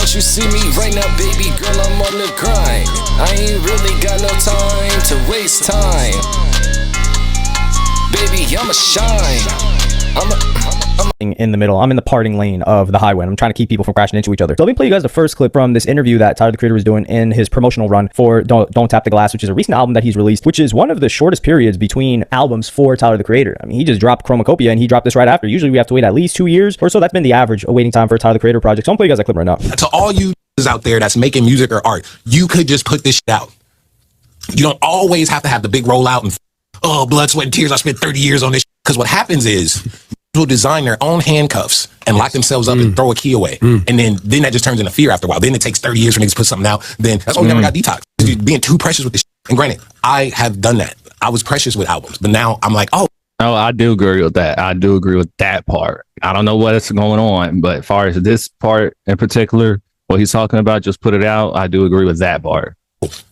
Don't you see me right now, baby girl, I'm on the grind. I ain't really got no time to waste time. Baby, I'ma shine. In the middle, I'm in the parting lane of the highway. I'm trying to keep people from crashing into each other. So let me play you guys the first clip from this interview that Tyler the Creator was doing in his promotional run for Don't Tap the Glass, which is a recent album that he's released, which is one of the shortest periods between albums for Tyler the Creator. I mean, he just dropped Chromacopia and he dropped this right after. Usually we have to wait at least 2 years or so. That's been the average waiting time for a Tyler the Creator project. So I'm gonna play you guys that clip right now. To all you out there that's making music or art, you could just put this shit out. You don't always have to have the big rollout and blood, sweat, and tears. I spent 30 years on this. Because what happens is people design their own handcuffs and lock themselves up and throw a key away. And then that just turns into fear after a while. Then it takes 30 years for niggas to put something out. Then that's why we never got detox. Being too precious with this shit. And granted, I have done that. I was precious with albums, but now I'm like, oh, I do agree with that. I do agree with that part. I don't know what's going on, but as far as this part in particular, what he's talking about, just put it out. I do agree with that part.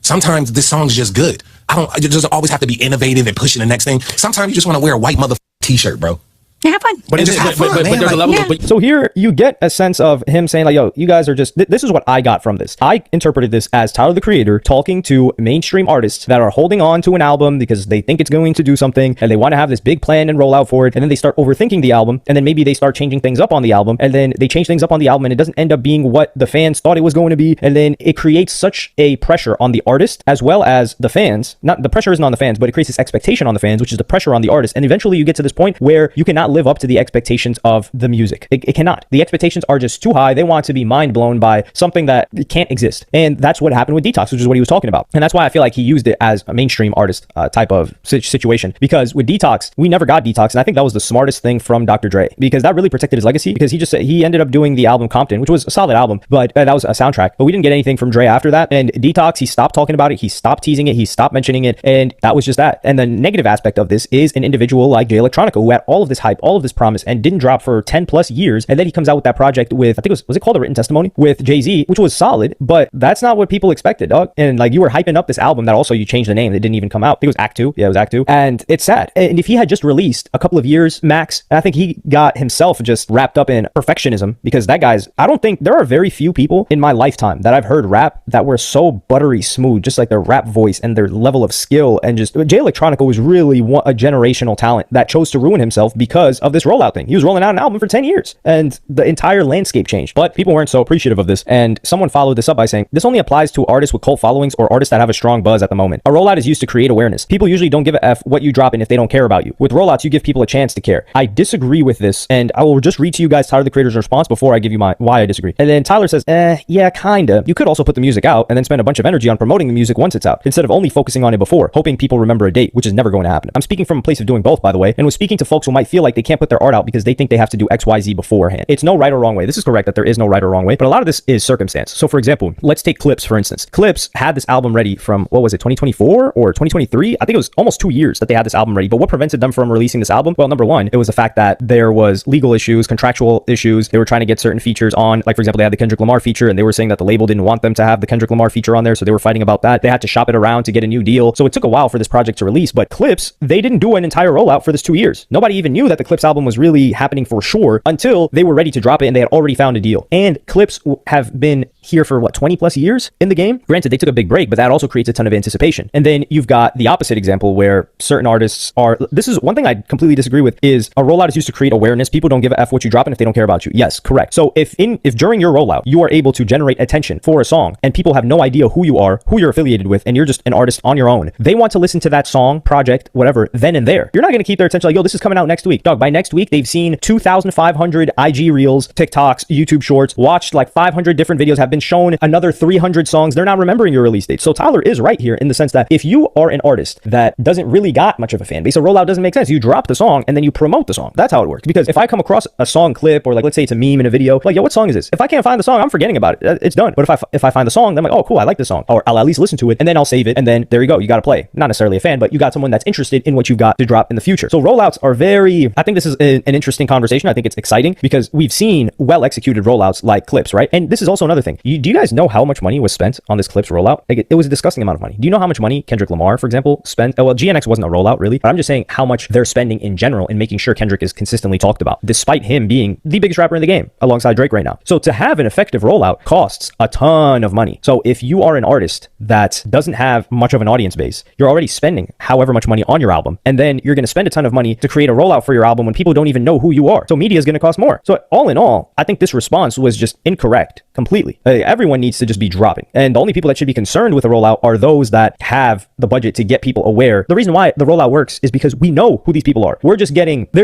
Sometimes this song's just good. It doesn't always have to be innovative and pushing the next thing. Sometimes you just want to wear a white t-shirt, bro. Have fun. But there's a level of, so here you get a sense of him saying like, yo, you guys are just, this is what I got from this. I interpreted this as Tyler the Creator talking to mainstream artists that are holding on to an album because they think it's going to do something and they want to have this big plan and roll out for it. And then they start overthinking the album. And then maybe they start changing things up on the album. And then they change things up on the album and it doesn't end up being what the fans thought it was going to be. And then it creates such a pressure on the artist as well as the fans. Not the pressure isn't on the fans, but it creates this expectation on the fans, which is the pressure on the artist. And eventually you get to this point where you cannot live up to the expectations of the music. It cannot. The expectations are just too high. They want to be mind blown by something that can't exist. And that's what happened with Detox, which is what he was talking about. And that's why I feel like he used it as a mainstream artist type of situation. Because with Detox, we never got Detox. And I think that was the smartest thing from Dr. Dre, because that really protected his legacy, because he ended up doing the album Compton, which was a solid album, but that was a soundtrack. But we didn't get anything from Dre after that. And Detox, he stopped talking about it. He stopped teasing it. He stopped mentioning it. And that was just that. And the negative aspect of this is an individual like Jay Electronica, who had all of this hype, all of this promise, and didn't drop for 10 plus years. And then he comes out with that project with, I think was it called A Written Testimony with Jay-Z, which was solid, but that's not what people expected, dog. And like, you were hyping up this album that also you changed the name. It didn't even come out. I think it was Act 2. Yeah, it was Act 2. And it's sad. And if he had just released a couple of years max, I think he got himself just wrapped up in perfectionism, because that guy's, I don't think there are very few people in my lifetime that I've heard rap that were so buttery smooth, just like their rap voice and their level of skill. And just Jay Electronica was really a generational talent that chose to ruin himself because of this rollout thing. He was rolling out an album for 10 years and the entire landscape changed, but people weren't so appreciative of this. And someone followed this up by saying, this only applies to artists with cult followings or artists that have a strong buzz at the moment. A rollout is used to create awareness. People usually don't give a F what you drop in if they don't care about you. With rollouts, you give people a chance to care. I disagree with this, and I will just read to you guys Tyler the Creator's response before I give you why I disagree. And then Tyler says, yeah, kinda. You could also put the music out and then spend a bunch of energy on promoting the music once it's out, instead of only focusing on it before, hoping people remember a date, which is never going to happen. I'm speaking from a place of doing both, by the way, and was speaking to folks who might feel like they can't put their art out because they think they have to do XYZ beforehand. It's no right or wrong way. This is correct that there is no right or wrong way, but a lot of this is circumstance. So for example, let's take Clips, for instance. Clips had this album ready from, what was it, 2024 or 2023? I think it was almost 2 years that they had this album ready. But what prevented them from releasing this album? Well, number one, it was the fact that there was legal issues, contractual issues. They were trying to get certain features on, like for example, they had the Kendrick Lamar feature and they were saying that the label didn't want them to have the Kendrick Lamar feature on there. So they were fighting about that. They had to shop it around to get a new deal. So it took a while for this project to release, but Clips, they didn't do an entire rollout for this 2 years. Nobody even knew that the Clips album was really happening for sure until they were ready to drop it and they had already found a deal. And Clips have been here for what, 20 plus years in the game? Granted, they took a big break, but that also creates a ton of anticipation. And then you've got the opposite example where certain artists are, this is one thing I completely disagree with, is a rollout is used to create awareness. People don't give a F what you drop in if they don't care about you. Yes, correct. So if during your rollout, you are able to generate attention for a song and people have no idea who you are, who you're affiliated with, and you're just an artist on your own, they want to listen to that song, project, whatever, then and there. You're not going to keep their attention like, yo, this is coming out next week. Dog, by next week, they've seen 2,500 IG Reels, TikToks, YouTube Shorts, watched like 500 different videos, have been shown another 300 songs. They're not remembering your release date. So Tyler is right here in the sense that if you are an artist that doesn't really got much of a fan base, a rollout doesn't make sense. You drop the song and then you promote the song. That's how it works. Because if I come across a song clip, or like, let's say it's a meme in a video, like, yo, what song is this? If I can't find the song, I'm forgetting about it. It's done. But if I find the song, then I'm like, oh, cool, I like this song. Or I'll at least listen to it and then I'll save it. And then there you go. You got to play. Not necessarily a fan, but you got someone that's interested in what you've got to drop in the future. So rollouts are very, I think this is an interesting conversation. I think it's exciting because we've seen well-executed rollouts like Clips, right? And this is also another thing. Do you guys know how much money was spent on this Clips rollout? Like, it was a disgusting amount of money. Do you know how much money Kendrick Lamar, for example, spent? Well, GNX wasn't a rollout really, but I'm just saying how much they're spending in general in making sure Kendrick is consistently talked about, despite him being the biggest rapper in the game alongside Drake right now. So to have an effective rollout costs a ton of money. So if you are an artist that doesn't have much of an audience base, you're already spending however much money on your album, and then you're going to spend a ton of money to create a rollout for your album when people don't even know who you are. So media is going to cost more. So all in all, I think this response was just incorrect completely. Everyone needs to just be dropping. And the only people that should be concerned with a rollout are those that have the budget to get people aware. The reason why the rollout works is because we know who these people are. They're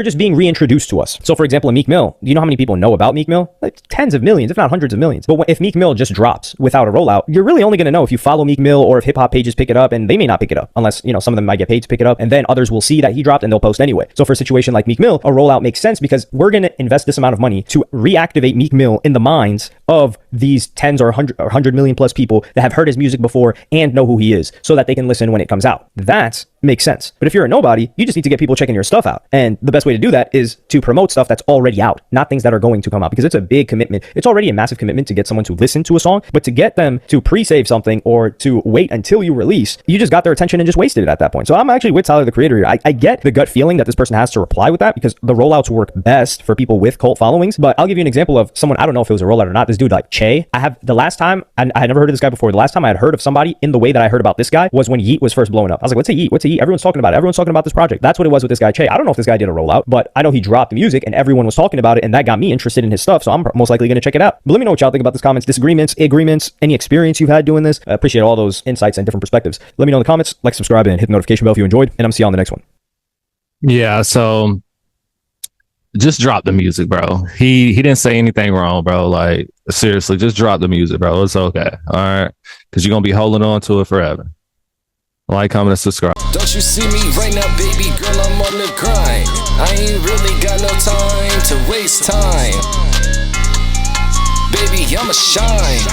just being reintroduced to us. So for example, in Meek Mill, do you know how many people know about Meek Mill? Like tens of millions, if not hundreds of millions. But if Meek Mill just drops without a rollout, you're really only going to know if you follow Meek Mill or if hip hop pages pick it up, and they may not pick it up unless, some of them might get paid to pick it up, and then others will see that he dropped and they'll post anyway. So for a situation like Meek Mill, a rollout makes sense because we're going to invest this amount of money to reactivate Meek Mill in the minds of these tens or 100 million plus people that have heard his music before and know who he is, so that they can listen when it comes out. That makes sense. But if you're a nobody, you just need to get people checking your stuff out. And the best way to do that is to promote stuff that's already out, not things that are going to come out, because it's a big commitment. It's already a massive commitment to get someone to listen to a song, but to get them to pre-save something or to wait until you release, you just got their attention and just wasted it at that point. So I'm actually with Tyler, the Creator here. I get the gut feeling that this person has to reply with that because the rollouts work best for people with cult followings. But I'll give you an example of someone, I don't know if it was a rollout or not, this dude like Che. I had never heard of this guy before. The last time I had heard of somebody in the way that I heard about this guy was when Yeet was first blowing up. I was like, what's a Yeet? What's a Yeet? Everyone's talking about it. Everyone's talking about this project. That's what it was with this guy Che. I don't know if this guy did a rollout, but I know he dropped the music and everyone was talking about it, and that got me interested in his stuff. So I'm most likely going to check it out. But let me know what y'all think about this, comments, disagreements, agreements, any experience you've had doing this. I appreciate all those insights and different perspectives. Let me know in the comments, like, subscribe, and hit the notification bell if you enjoyed, and I'm see you on the next one. Yeah, so just drop the music, bro. He didn't say anything wrong, bro. Like, seriously, just drop the music, bro. It's okay. All right. Because you're going to be holding on to it forever. Like, comment, and subscribe. Don't you see me right now, baby girl? I'm on the grind. I ain't really got no time to waste time. Baby, I'ma shine.